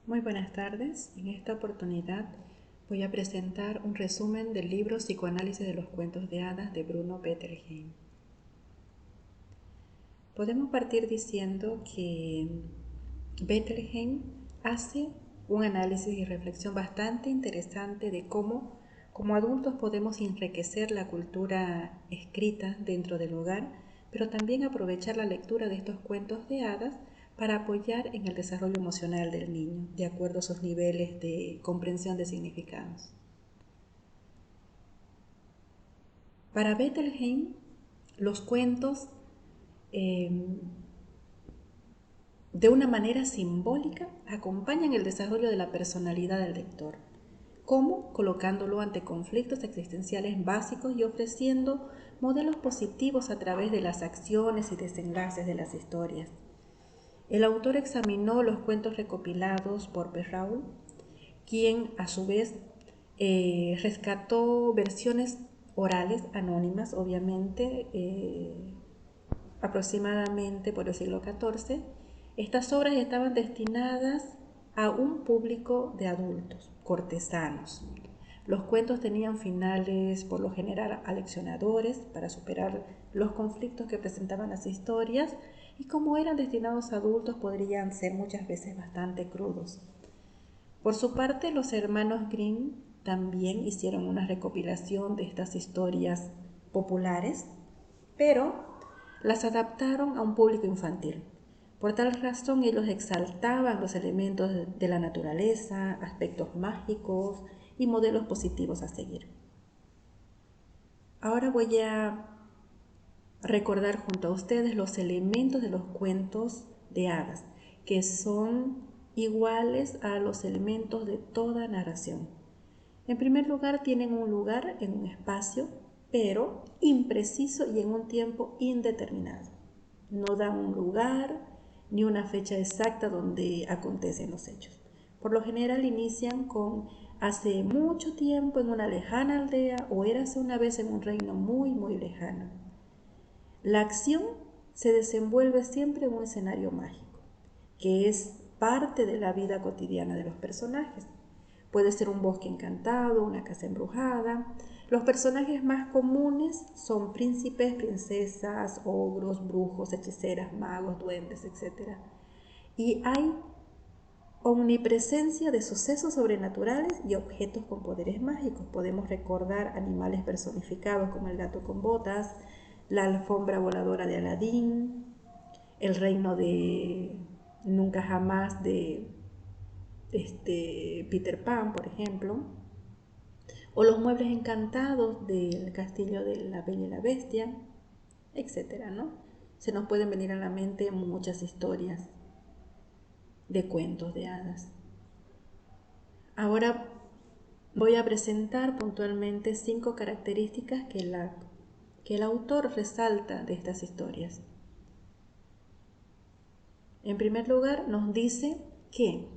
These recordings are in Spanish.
Muy buenas tardes. En esta oportunidad voy a presentar un resumen del libro Psicoanálisis de los cuentos de hadas de Bruno Bettelheim. Podemos partir diciendo que Bettelheim hace un análisis y reflexión bastante interesante de cómo, como adultos, podemos enriquecer la cultura escrita dentro del hogar, pero también aprovechar la lectura de estos cuentos de hadas para apoyar en el desarrollo emocional del niño, de acuerdo a sus niveles de comprensión de significados. Para Bettelheim, los cuentos de una manera simbólica acompañan el desarrollo de la personalidad del lector. ¿Cómo? Colocándolo ante conflictos existenciales básicos y ofreciendo modelos positivos a través de las acciones y desenlaces de las historias. El autor examinó los cuentos recopilados por Perrault, quien a su vez rescató versiones orales anónimas, obviamente, aproximadamente por el siglo XIV. Estas obras estaban destinadas a un público de adultos, cortesanos. Los cuentos tenían finales por lo general aleccionadores para superar los conflictos que presentaban las historias, y como eran destinados a adultos podrían ser muchas veces bastante crudos. Por su parte, los hermanos Grimm también hicieron una recopilación de estas historias populares, pero las adaptaron a un público infantil. Por tal razón, ellos exaltaban los elementos de la naturaleza, aspectos mágicos y modelos positivos a seguir. Ahora voy a recordar junto a ustedes los elementos de los cuentos de hadas, que son iguales a los elementos de toda narración. En primer lugar, tienen un lugar en un espacio, pero impreciso y en un tiempo indeterminado. No dan un lugar ni una fecha exacta donde acontecen los hechos. Por lo general inician con hace mucho tiempo en una lejana aldea o érase una vez en un reino muy lejano. La acción se desenvuelve siempre en un escenario mágico, que es parte de la vida cotidiana de los personajes. Puede ser un bosque encantado, una casa embrujada. Los personajes más comunes son príncipes, princesas, ogros, brujos, hechiceras, magos, duendes, etc. Y hay omnipresencia de sucesos sobrenaturales y objetos con poderes mágicos. Podemos recordar animales personificados como el gato con botas, la alfombra voladora de Aladín, el reino de Nunca Jamás de Peter Pan, por ejemplo, o los muebles encantados del castillo de la Bella y la Bestia, etcétera, ¿no? Se nos pueden venir a la mente muchas historias de cuentos de hadas. Ahora voy a presentar puntualmente 5 características que el autor resalta de estas historias. En primer lugar, nos dice que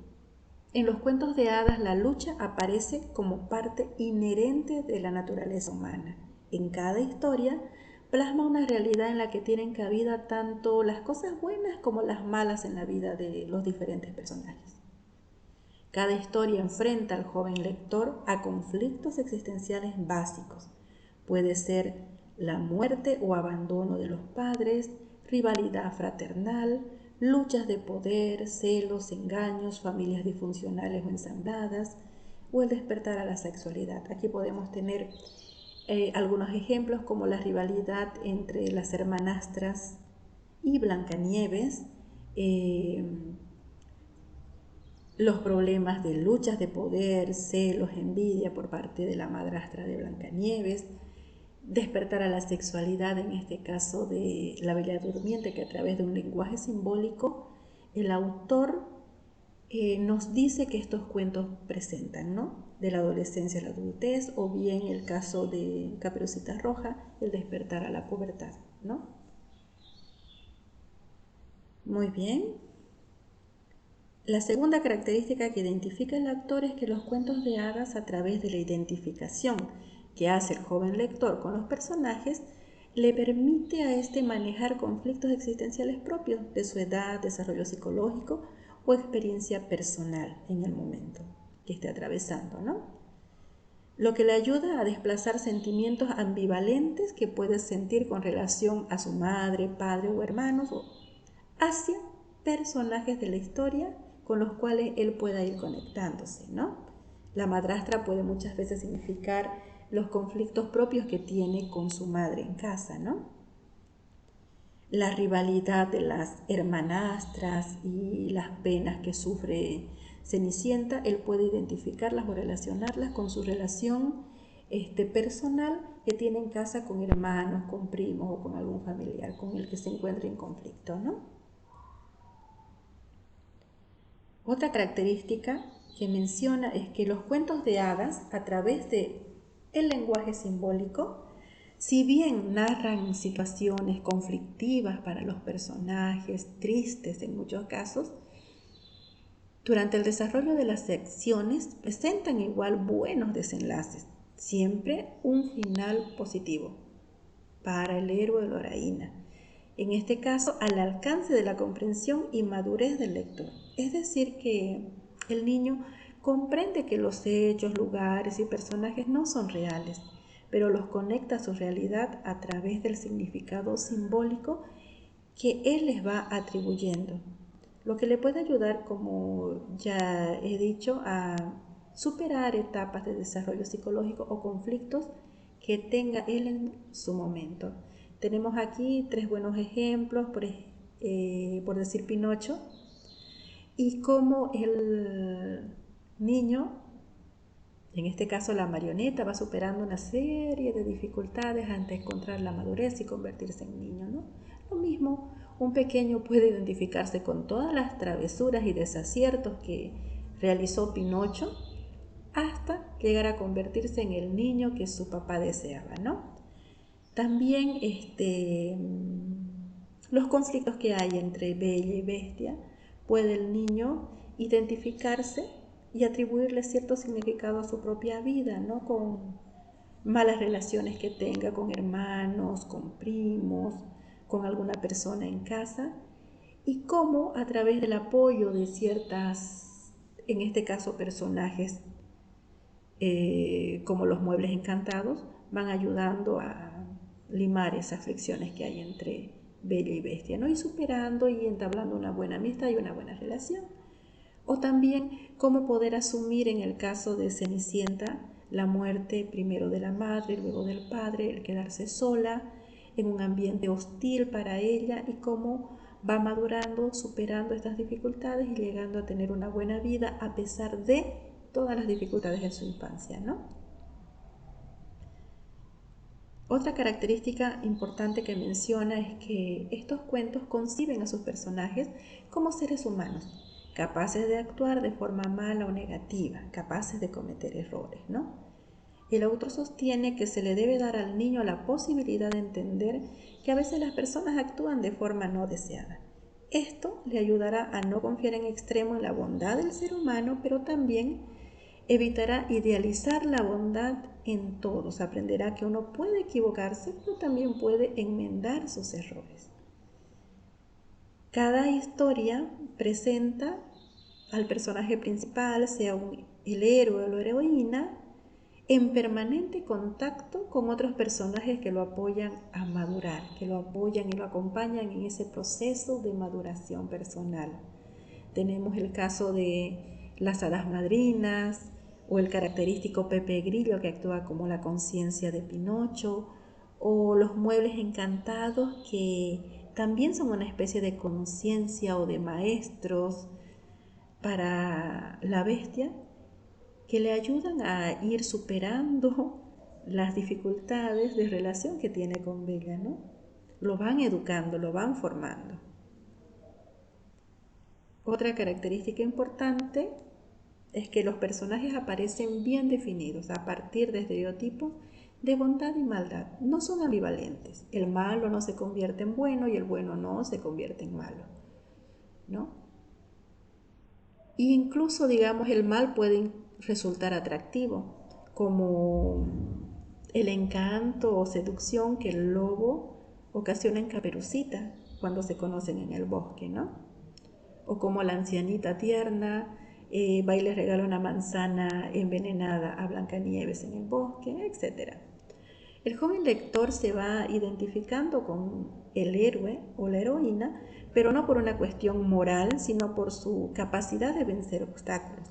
en los cuentos de hadas la lucha aparece como parte inherente de la naturaleza humana. En cada historia plasma una realidad en la que tienen cabida tanto las cosas buenas como las malas en la vida de los diferentes personajes. Cada historia enfrenta al joven lector a conflictos existenciales básicos. Puede ser la muerte o abandono de los padres, rivalidad fraternal, luchas de poder, celos, engaños, familias disfuncionales o ensambladas, o el despertar a la sexualidad. Aquí podemos tener algunos ejemplos como la rivalidad entre las hermanastras y Blancanieves, los problemas de luchas de poder, celos, envidia por parte de la madrastra de Blancanieves, despertar a la sexualidad, en este caso de la Bella Durmiente, que a través de un lenguaje simbólico el autor nos dice que estos cuentos presentan, ¿no? De la adolescencia a la adultez, o bien el caso de Caperucita Roja, el despertar a la pubertad, ¿no? Muy bien. La segunda característica que identifica el autor es que los cuentos de hadas, a través de la identificación que hace el joven lector con los personajes, le permite a este manejar conflictos existenciales propios de su edad, desarrollo psicológico o experiencia personal en el momento que esté atravesando, ¿no? Lo que le ayuda a desplazar sentimientos ambivalentes que puede sentir con relación a su madre, padre o hermanos o hacia personajes de la historia con los cuales él pueda ir conectándose, ¿no? La madrastra puede muchas veces significar los conflictos propios que tiene con su madre en casa, ¿no? La rivalidad de las hermanastras y las penas que sufre Cenicienta, él puede identificarlas o relacionarlas con su relación personal que tiene en casa con hermanos, con primos o con algún familiar con el que se encuentre en conflicto, ¿no? Otra característica que menciona es que los cuentos de hadas, a través de el lenguaje simbólico, si bien narran situaciones conflictivas para los personajes, tristes en muchos casos, durante el desarrollo de las secciones presentan igual buenos desenlaces, siempre un final positivo para el héroe o la heroína. En este caso, al alcance de la comprensión y madurez del lector. Es decir, que el niño comprende que los hechos, lugares y personajes no son reales, pero los conecta a su realidad a través del significado simbólico que él les va atribuyendo, lo que le puede ayudar, como ya he dicho, a superar etapas de desarrollo psicológico o conflictos que tenga él en su momento. Tenemos aquí 3 buenos ejemplos, por decir Pinocho, y cómo el niño, en este caso la marioneta, va superando una serie de dificultades antes de encontrar la madurez y convertirse en niño, ¿no? Lo mismo, un pequeño puede identificarse con todas las travesuras y desaciertos que realizó Pinocho hasta llegar a convertirse en el niño que su papá deseaba, ¿no? También los conflictos que hay entre Bella y Bestia, puede el niño identificarse y atribuirle cierto significado a su propia vida, ¿no? Con malas relaciones que tenga con hermanos, con primos, con alguna persona en casa, y cómo a través del apoyo de ciertas, en este caso personajes como los muebles encantados, van ayudando a limar esas fricciones que hay entre Bella y Bestia, ¿no? Y superando y entablando una buena amistad y una buena relación. O también cómo poder asumir en el caso de Cenicienta la muerte primero de la madre, luego del padre, el quedarse sola en un ambiente hostil para ella y cómo va madurando, superando estas dificultades y llegando a tener una buena vida a pesar de todas las dificultades de su infancia, ¿no? Otra característica importante que menciona es que estos cuentos conciben a sus personajes como seres humanos, capaces de actuar de forma mala o negativa, capaces de cometer errores, ¿no? El autor sostiene que se le debe dar al niño la posibilidad de entender que a veces las personas actúan de forma no deseada. Esto le ayudará a no confiar en extremo en la bondad del ser humano, pero también evitará idealizar la bondad en todos. Aprenderá que uno puede equivocarse, pero también puede enmendar sus errores. Cada historia presenta al personaje principal, sea el héroe o la heroína, en permanente contacto con otros personajes que lo apoyan a madurar, que lo apoyan y lo acompañan en ese proceso de maduración personal. Tenemos el caso de las hadas madrinas o el característico Pepe Grillo que actúa como la conciencia de Pinocho, o los muebles encantados que también son una especie de conciencia o de maestros para la bestia que le ayudan a ir superando las dificultades de relación que tiene con Bella, ¿no? Lo van educando, lo van formando. Otra característica importante es que los personajes aparecen bien definidos a partir de estereotipos de bondad y maldad. No son ambivalentes. El malo no se convierte en bueno y el bueno no se convierte en malo, ¿no? Y incluso, digamos, el mal puede resultar atractivo, como el encanto o seducción que el lobo ocasiona en Caperucita cuando se conocen en el bosque, ¿no? o como la ancianita tierna va y le regala una manzana envenenada a Blancanieves en el bosque, etc. El joven lector se va identificando con el héroe o la heroína, pero no por una cuestión moral, sino por su capacidad de vencer obstáculos.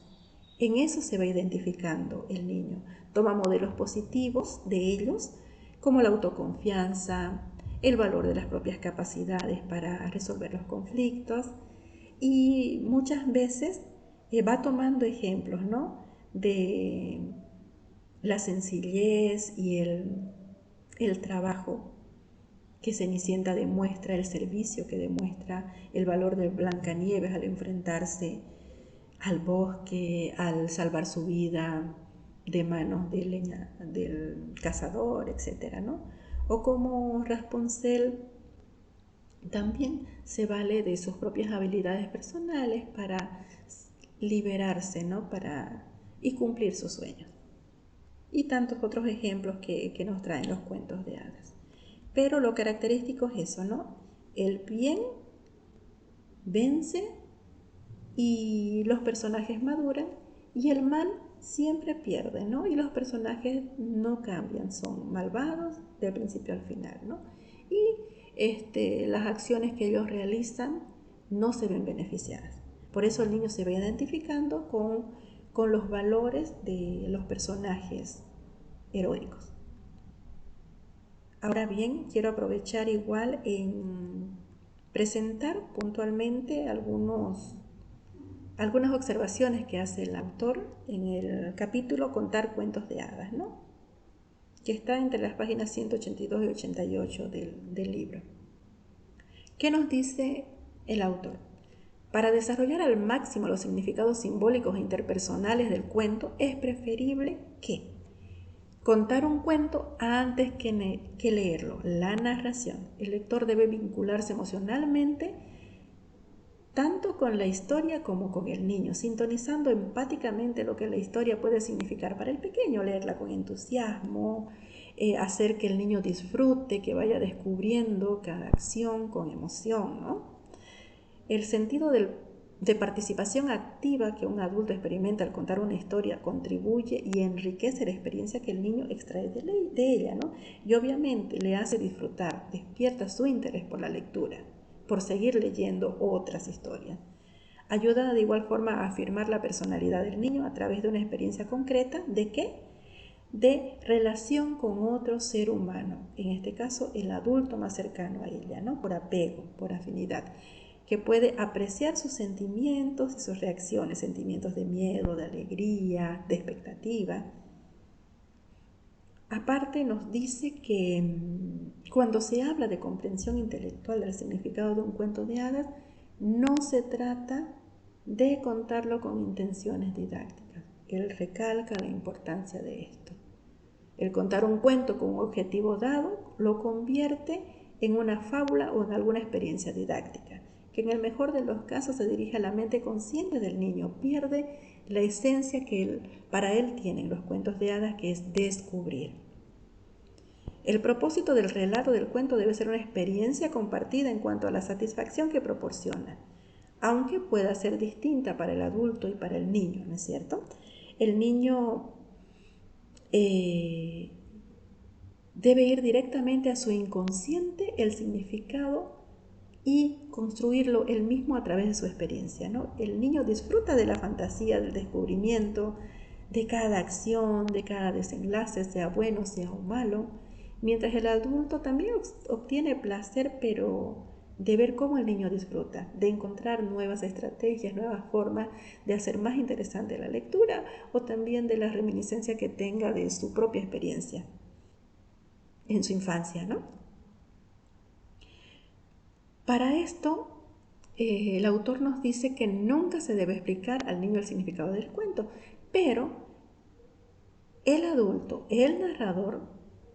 En eso se va identificando el niño. Toma modelos positivos de ellos, como la autoconfianza, el valor de las propias capacidades para resolver los conflictos, y muchas veces va tomando ejemplos, ¿no?, de la sencillez y el trabajo que Cenicienta demuestra, el servicio que demuestra, el valor de Blancanieves al enfrentarse al bosque, al salvar su vida de manos del cazador, etc., ¿no? O como Rapunzel también se vale de sus propias habilidades personales para liberarse, ¿no?, y cumplir sus sueños. Y tantos otros ejemplos que nos traen los cuentos de hadas. Pero lo característico es eso, ¿no? El bien vence y los personajes maduran, y el mal siempre pierde, ¿no? Y los personajes no cambian, son malvados del principio al final, ¿no? Y las acciones que ellos realizan no se ven beneficiadas. Por eso el niño se va identificando con los valores de los personajes heroicos. Ahora bien, quiero aprovechar igual en presentar puntualmente algunas observaciones que hace el autor en el capítulo Contar cuentos de hadas, ¿no?, que está entre las páginas 182 y 88 del libro. ¿Qué nos dice el autor? Para desarrollar al máximo los significados simbólicos e interpersonales del cuento, es preferible que contar un cuento antes que leerlo, la narración. El lector debe vincularse emocionalmente tanto con la historia como con el niño, sintonizando empáticamente lo que la historia puede significar para el pequeño, leerla con entusiasmo, hacer que el niño disfrute, que vaya descubriendo cada acción con emoción, ¿no? El sentido de participación activa que un adulto experimenta al contar una historia contribuye y enriquece la experiencia que el niño extrae de ella, ¿no? Y obviamente le hace disfrutar, despierta su interés por la lectura, por seguir leyendo otras historias. Ayuda de igual forma a afirmar la personalidad del niño a través de una experiencia concreta ¿de qué? De relación con otro ser humano, en este caso el adulto más cercano a ella, ¿no?, por apego, por afinidad, que puede apreciar sus sentimientos y sus reacciones, sentimientos de miedo, de alegría, de expectativa. Aparte nos dice que cuando se habla de comprensión intelectual del significado de un cuento de hadas, no se trata de contarlo con intenciones didácticas. Él recalca la importancia de esto. El contar un cuento con un objetivo dado lo convierte en una fábula o en alguna experiencia didáctica, que en el mejor de los casos se dirige a la mente consciente del niño, pierde la esencia que para él tienen los cuentos de hadas, que es descubrir. El propósito del relato del cuento debe ser una experiencia compartida en cuanto a la satisfacción que proporciona, aunque pueda ser distinta para el adulto y para el niño, ¿no es cierto? El niño debe ir directamente a su inconsciente el significado y construirlo él mismo a través de su experiencia, ¿no? El niño disfruta de la fantasía, del descubrimiento, de cada acción, de cada desenlace, sea bueno, sea malo, mientras el adulto también obtiene placer, pero de ver cómo el niño disfruta, de encontrar nuevas estrategias, nuevas formas de hacer más interesante la lectura, o también de la reminiscencia que tenga de su propia experiencia en su infancia, ¿no? Para esto, el autor nos dice que nunca se debe explicar al niño el significado del cuento, pero el adulto, el narrador,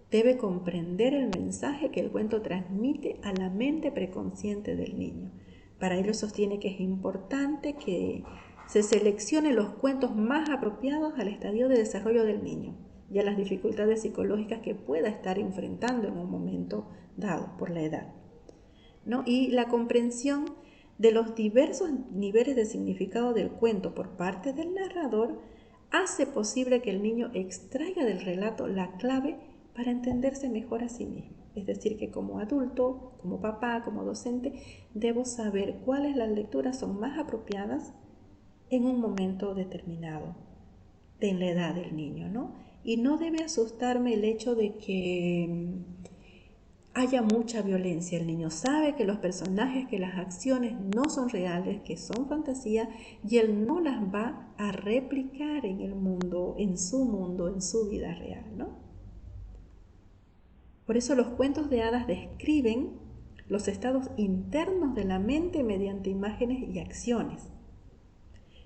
debe comprender el mensaje que el cuento transmite a la mente preconsciente del niño. Para ello sostiene que es importante que se seleccione los cuentos más apropiados al estadio de desarrollo del niño y a las dificultades psicológicas que pueda estar enfrentando en un momento dado por la edad, ¿no? Y la comprensión de los diversos niveles de significado del cuento por parte del narrador hace posible que el niño extraiga del relato la clave para entenderse mejor a sí mismo. Es decir, que como adulto, como papá, como docente, debo saber cuáles las lecturas son más apropiadas en un momento determinado de la edad del niño, ¿no? Y no debe asustarme el hecho de que haya mucha violencia. El niño sabe que los personajes, que las acciones no son reales, que son fantasía, y él no las va a replicar en el mundo, en su vida real, ¿no? Por eso los cuentos de hadas describen los estados internos de la mente mediante imágenes y acciones.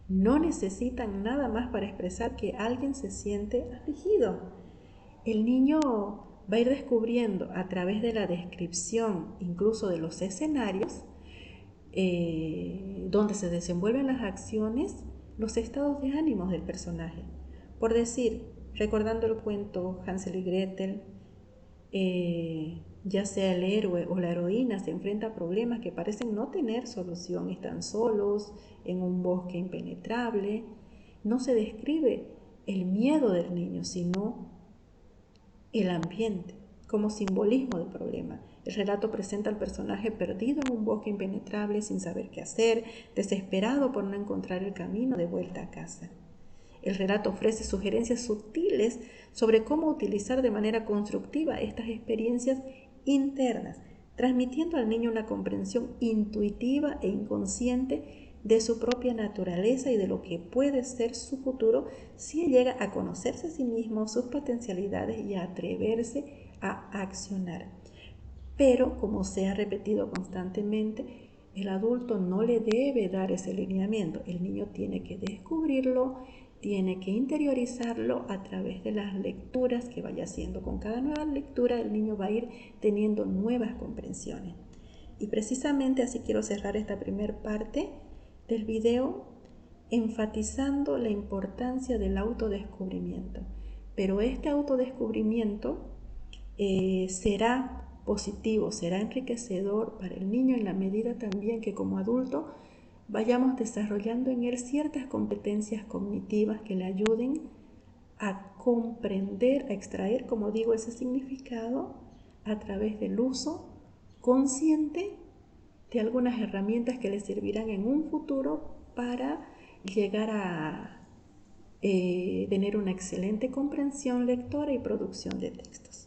No necesitan nada más para expresar que alguien se siente afligido. El niño va a ir descubriendo a través de la descripción, incluso de los escenarios, donde se desenvuelven las acciones, los estados de ánimos del personaje. Por decir, recordando el cuento Hansel y Gretel, ya sea el héroe o la heroína se enfrenta a problemas que parecen no tener solución, están solos en un bosque impenetrable. No se describe el miedo del niño, sino el ambiente como simbolismo del problema. El relato presenta al personaje perdido en un bosque impenetrable, sin saber qué hacer, desesperado por no encontrar el camino de vuelta a casa. El relato ofrece sugerencias sutiles sobre cómo utilizar de manera constructiva estas experiencias internas, transmitiendo al niño una comprensión intuitiva e inconsciente de su propia naturaleza y de lo que puede ser su futuro si llega a conocerse a sí mismo, sus potencialidades y a atreverse a accionar. Pero, como se ha repetido constantemente, el adulto no le debe dar ese lineamiento. El niño tiene que descubrirlo, tiene que interiorizarlo a través de las lecturas que vaya haciendo. Con cada nueva lectura el niño va a ir teniendo nuevas comprensiones. Y precisamente así quiero cerrar esta primera parte del video enfatizando la importancia del autodescubrimiento. Pero este autodescubrimiento será positivo, será enriquecedor para el niño en la medida también que como adulto vayamos desarrollando en él ciertas competencias cognitivas que le ayuden a comprender, a extraer, como digo, ese significado a través del uso consciente de algunas herramientas que le servirán en un futuro para llegar a tener una excelente comprensión lectora y producción de textos.